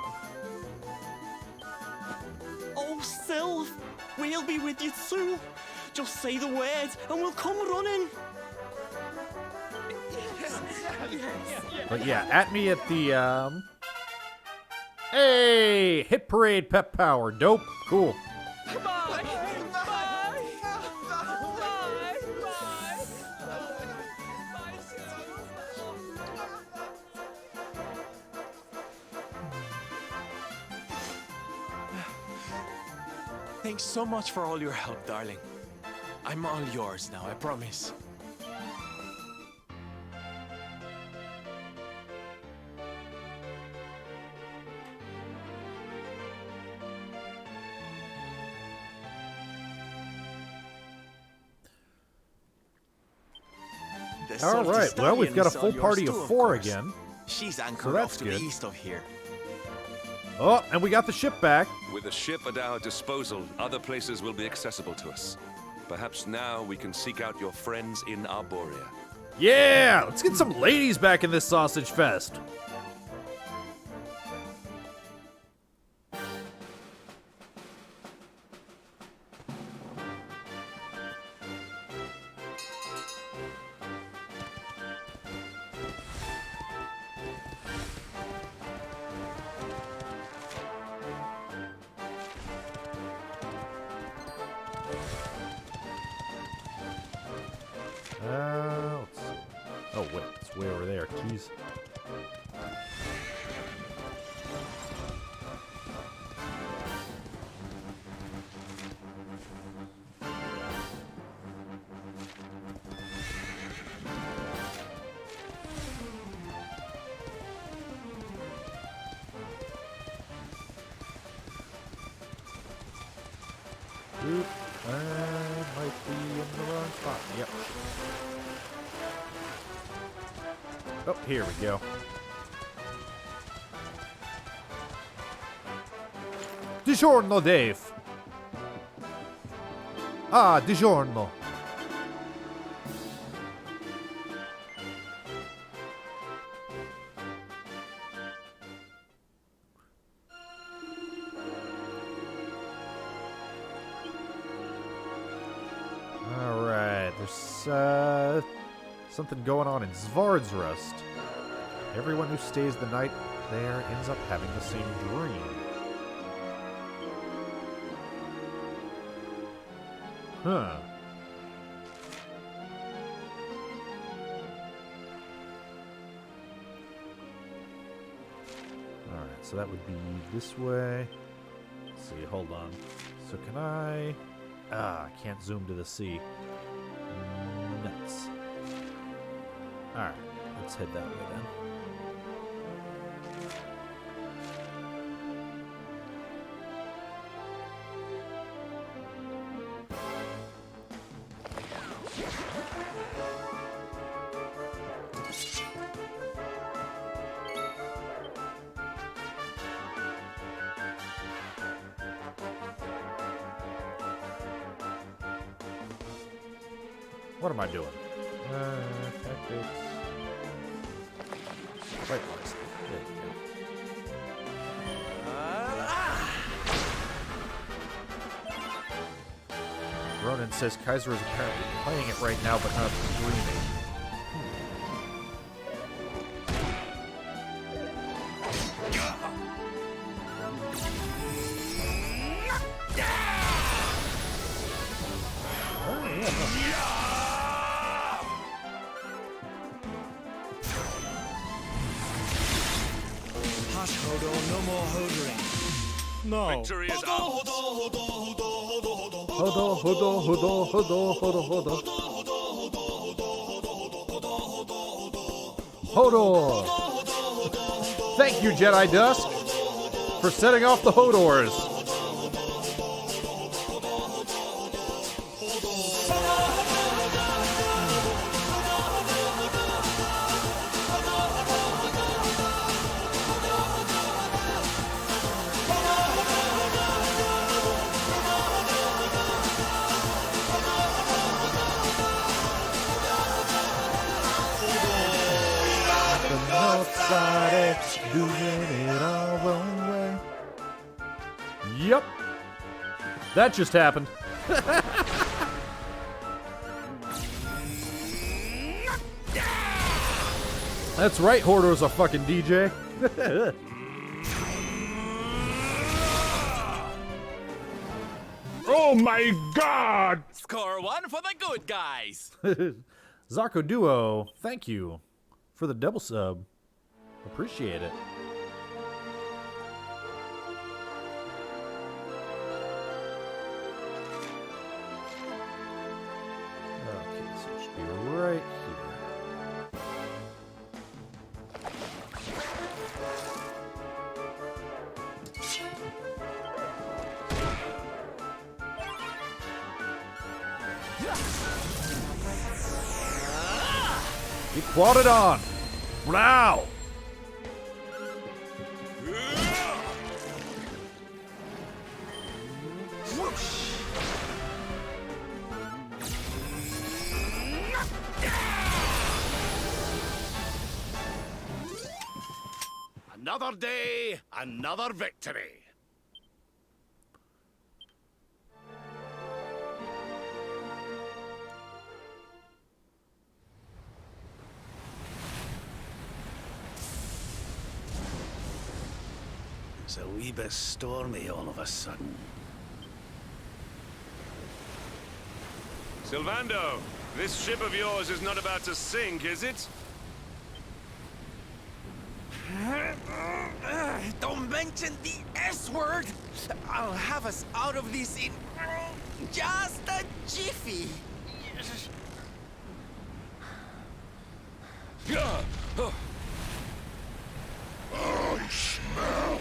Oh, Sylv, we'll be with you soon. Just say the words and we'll come running.
But yeah, at me at the, hey! Hit Parade Pep Power. Dope. Cool.
Thanks so much for all your help, darling. I'm all yours now, I promise.
All right, well, we've got a full party of 4 again.
She's anchored off to the east of here.
Oh, and we got the ship back.
With the ship at our disposal, other places will be accessible to us. Perhaps now we can seek out your friends in Arborea.
Yeah, let's get some ladies back in this sausage fest. there. Jeez. Oop, I might be in the wrong spot. Yep. Oh, here we go. Buongiorno, Dave. Ah, buongiorno. Alright, there's something going on in Svardsrust. Everyone who stays the night there ends up having the same dream. Huh. Alright, so that would be this way. Let's see, hold on. So can I... I can't zoom to the sea. Nuts. Alright, let's head that way then. What am I doing? Tactics. Right place. There you go. Ronan says Kaiser is apparently playing it right now, but not streaming.
Victory is ours.
Hodo, hodo, hodo, hodo, hodo, hodo. Hodor! Thank you, Jedi Dusk, for setting off the Hodors. Doing it our own way. Yep. That just happened. That's right, Hordor's a fucking DJ.
Oh my god!
Score one for the good guys.
Zarko Duo, thank you for the double sub. Appreciate it. Okay, so it should be right here. Get quadded on! Wow!
Another day, another victory. It's a wee bit stormy all of a sudden.
Sylvando, this ship of yours is not about to sink, is it?
Indulgent the S word! I'll have us out of this in just a jiffy.
I smell.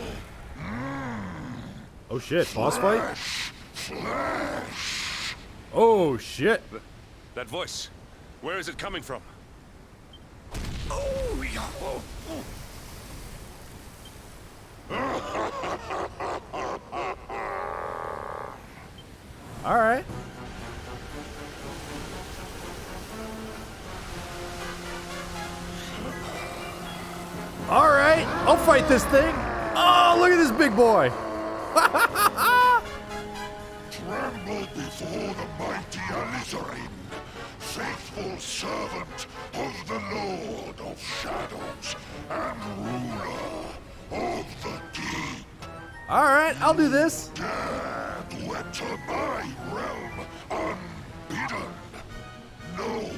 Oh shit, boss fight?
Flesh.
Oh shit.
That voice, where is it coming from?
Oh, yeah.
All right. All right, I'll fight this thing. Oh, look at this big boy.
Tremble before the mighty Alizarin, faithful servant of the Lord of Shadows and ruler of the deep.
All right, I'll do this.
Dare to enter my realm unbidden. Know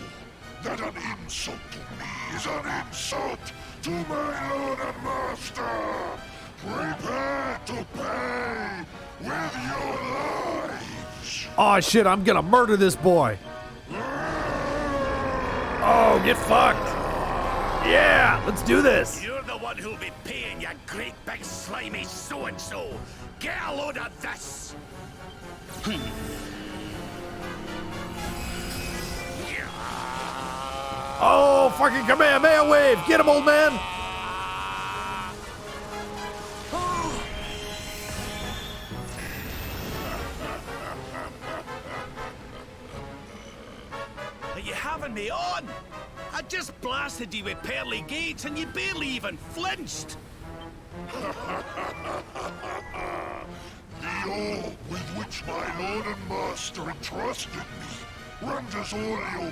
that an insult to me is an insult to my lord and master. Prepare to pay with your lives.
Oh shit, I'm gonna murder this boy. Oh, get fucked. Yeah, let's do this.
You're the one who'll be paying, you great big slimy so-and-so. Get a load of this.
Oh, fucking Kamehameha wave. Get him, old man.
Are you having me on? I just blasted you with pearly gates and you barely even flinched. The orb with which my lord and master entrusted me renders all your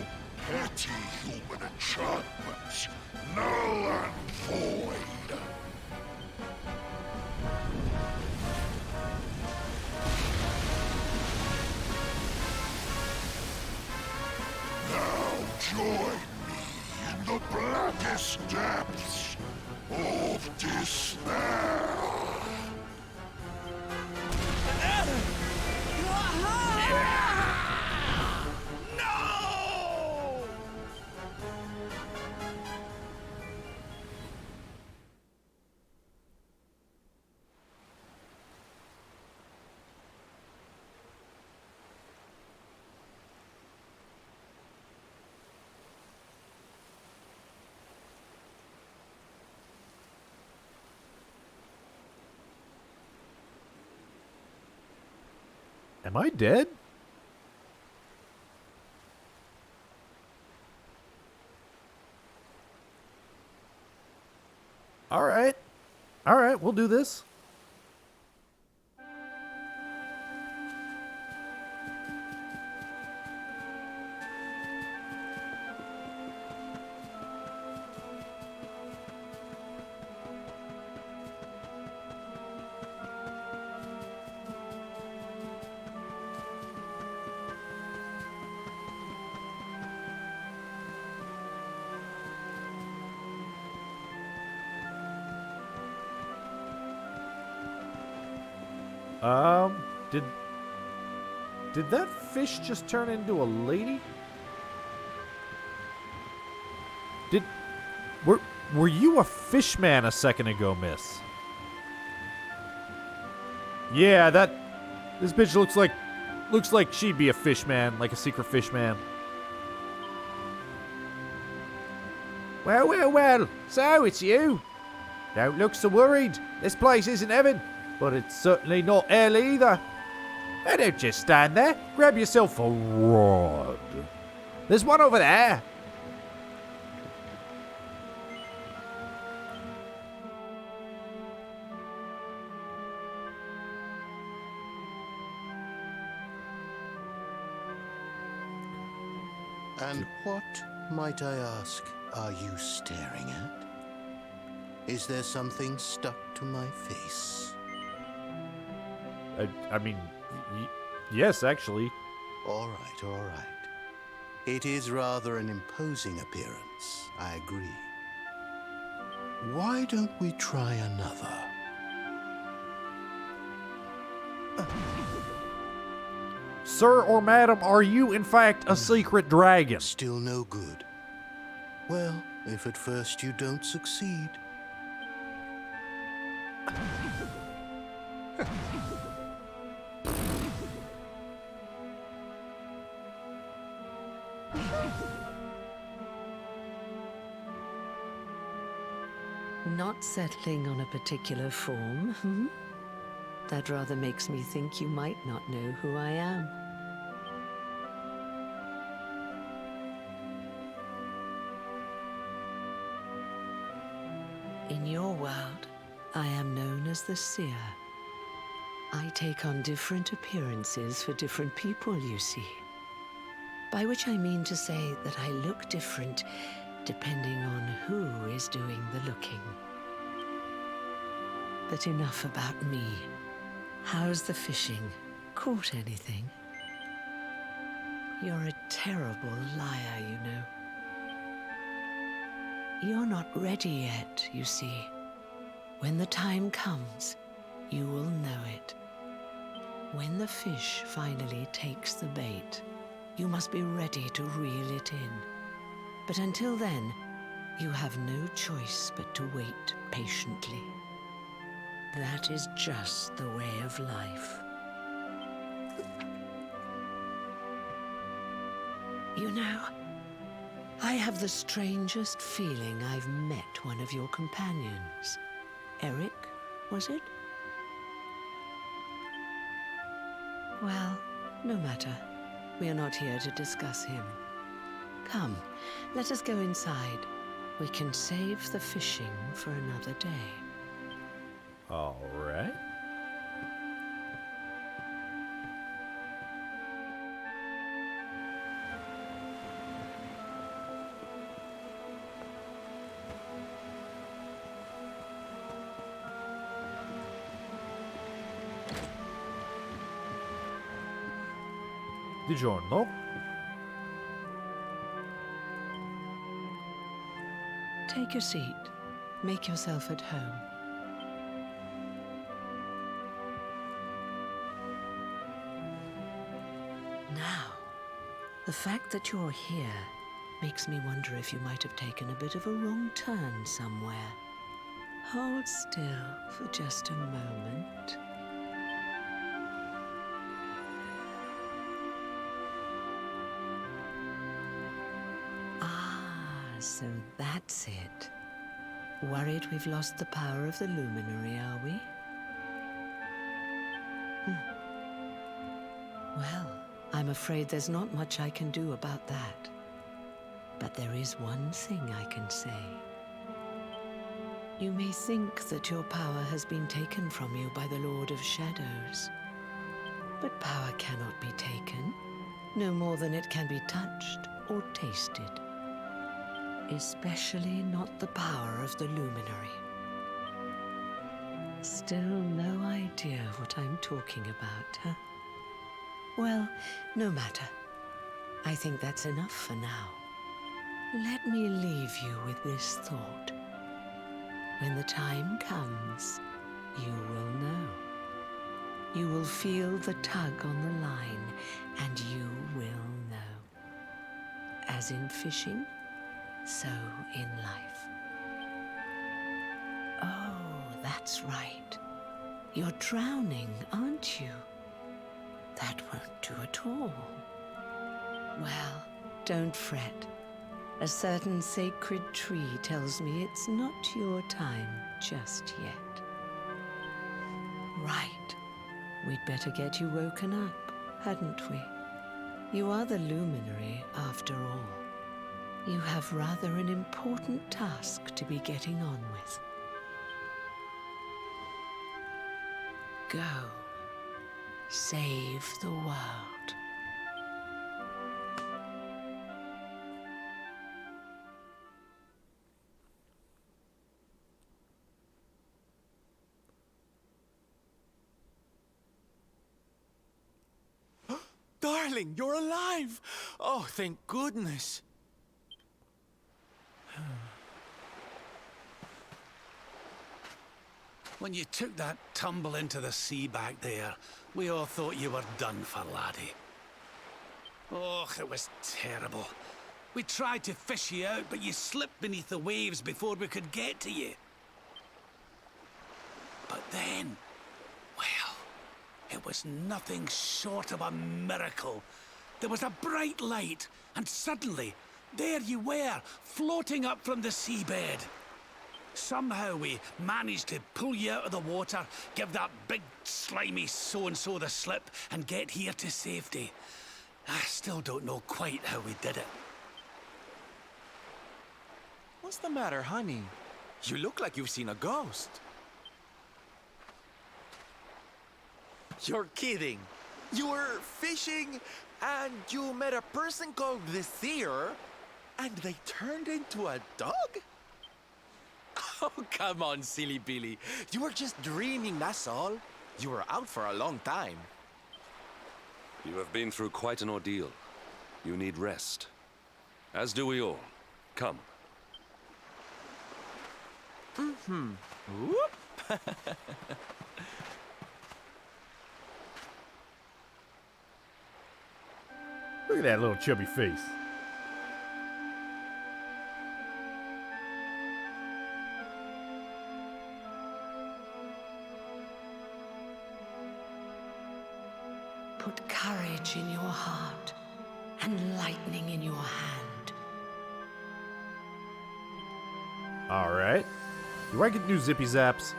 petty human enchantments null and void. Now join me in the blackest depths of despair. No!
Am I dead? All right. All right, we'll do this. Did that fish just turn into a lady? Were you a fish man a second ago, miss? Yeah, this bitch looks like she'd be a fish man, like a secret fish man. Well, so it's you. Don't look so worried. This place isn't heaven, but it's certainly not hell either. Now don't just stand there. Grab yourself a rod. There's one over there.
And what, might I ask, are you staring at? Is there something stuck to my face?
I mean, yes, actually.
All right. It is rather an imposing appearance, I agree. Why don't we try another?
Sir or madam, are you in fact a secret dragon?
Still no good. Well, if at first you don't succeed.
Not settling on a particular form, hmm? That rather makes me think you might not know who I am. In your world, I am known as the Seer. I take on different appearances for different people, you see. By which I mean to say that I look different depending on who is doing the looking. But enough about me. How's the fishing? Caught anything? You're a terrible liar, you know. You're not ready yet, you see. When the time comes, you will know it. When the fish finally takes the bait, you must be ready to reel it in. But until then, you have no choice but to wait patiently. That is just the way of life. You know, I have the strangest feeling I've met one of your companions. Eric, was it? Well, no matter. We are not here to discuss him. Come, let us go inside. We can save the fishing for another day.
All right. Di giorno.
Take your seat. Make yourself at home. Now, the fact that you're here makes me wonder if you might have taken a bit of a wrong turn somewhere. Hold still for just a moment. So that's it. Worried we've lost the power of the luminary, are we? Well, I'm afraid there's not much I can do about that. But there is one thing I can say. You may think that your power has been taken from you by the Lord of Shadows. But power cannot be taken, no more than it can be touched or tasted. Especially not the power of the luminary. Still no idea what I'm talking about, huh? Well, no matter. I think that's enough for now. Let me leave you with this thought. When the time comes, you will know. You will feel the tug on the line, and you will know. As in fishing, so in life. Oh, that's right. You're drowning, aren't you? That won't do at all. Well, don't fret. A certain sacred tree tells me it's not your time just yet. Right. We'd better get you woken up, hadn't we? You are the luminary, after all. You have rather an important task to be getting on with. Go. Save the world.
Darling, you're alive! Oh, thank goodness.
When you took that tumble into the sea back there, we all thought you were done for, laddie. Oh, it was terrible. We tried to fish you out, but you slipped beneath the waves before we could get to you. But then, well, it was nothing short of a miracle. There was a bright light, and suddenly, there you were, floating up from the seabed. Somehow we managed to pull you out of the water, give that big, slimy so-and-so the slip, and get here to safety. I still don't know quite how we did it.
What's the matter, honey? You look like you've seen a ghost. You're kidding. You were fishing, and you met a person called the Seer, and they turned into a dog? Oh, come on, silly Billy. You were just dreaming, that's all. You were out for a long time.
You have been through quite an ordeal. You need rest. As do we all. Come.
Mm-hmm. Whoop.
Look at that little chubby face.
Put courage in your heart and lightning in your hand.
Alright. Do I get new zippy zaps?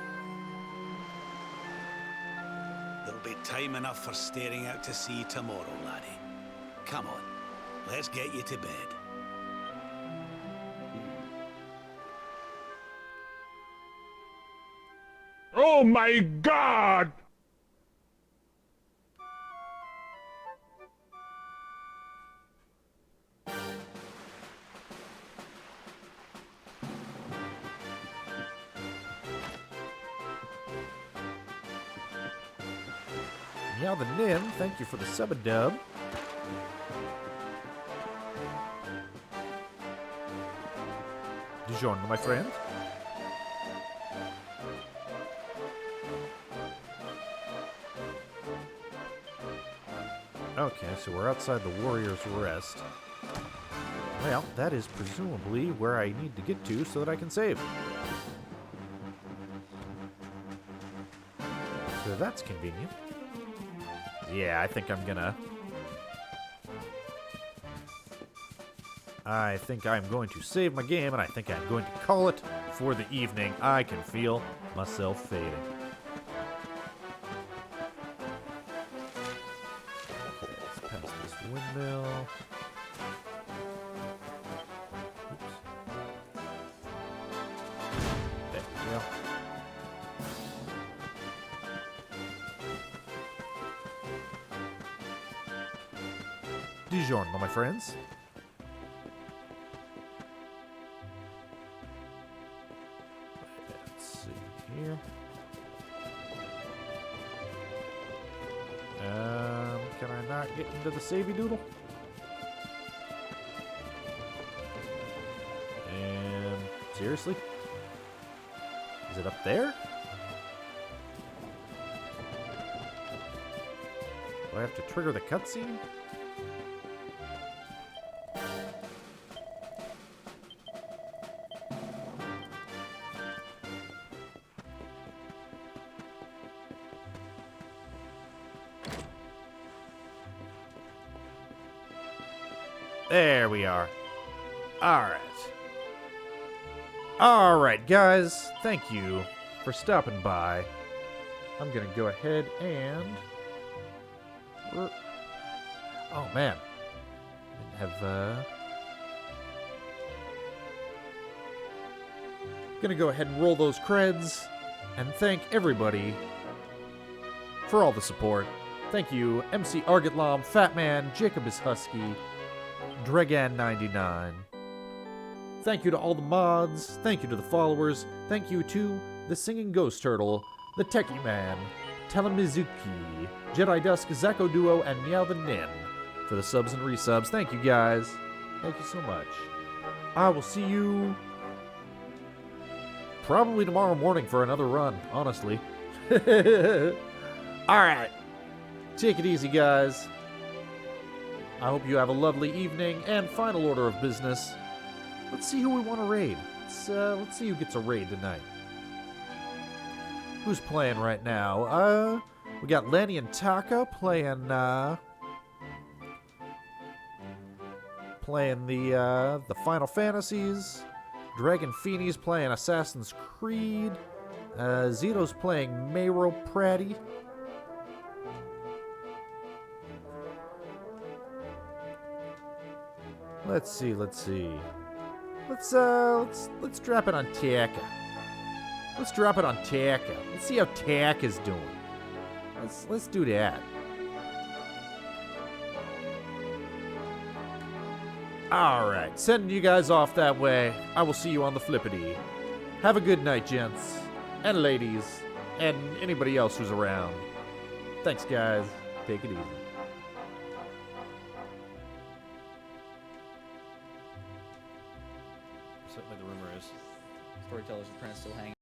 There'll be time enough for staring out to sea tomorrow, laddie. Come on, let's get you to bed.
Oh my God!
Meow the Nin, thank you for the sub-a-dub. Dijon, my friend. Okay, so we're outside the Warrior's Rest. Well, that is presumably where I need to get to so that I can save. So that's convenient. Yeah, I think I'm gonna... I think I'm going to save my game, and I think I'm going to call it for the evening. I can feel myself fading. Okay, let's pass this windmill. Oops. There we go. Dijon, my friends. Let's see here. Can I not get into the savey doodle? And seriously? Is it up there? Do I have to trigger the cutscene? There we are. Alright. Alright, guys. Thank you for stopping by. I'm going to go ahead and... Oh, man. Didn't have, Gonna go ahead and roll those creds and thank everybody for all the support. Thank you, MC Argotlam, Fatman, Jacobus Husky, Dregan99. Thank you to all the mods. Thank you to the followers. Thank you to the Singing Ghost Turtle, the Techie Man, Telemizuki, Jedi Dusk, Zako Duo, and Meow the Nin for the subs and resubs. Thank you, guys. Thank you so much. I will see you probably tomorrow morning for another run, honestly. Alright. Take it easy, guys. I hope you have a lovely evening. And final order of business. Let's see who we want to raid. Let's see who gets a raid tonight. Who's playing right now? We got Lenny and Taka playing the Final Fantasies. Dragon Feeney's playing Assassin's Creed. Zito's playing Mayro Pratty. Let's see. Let's drop it on Taka. Let's drop it on Taka. Let's see how Taka's doing. Let's do that. Alright, sending you guys off that way. I will see you on the flippity. Have a good night, gents. And ladies. And anybody else who's around. Thanks, guys. Take it easy.
Certainly the rumor is storyteller's apprentice still hanging.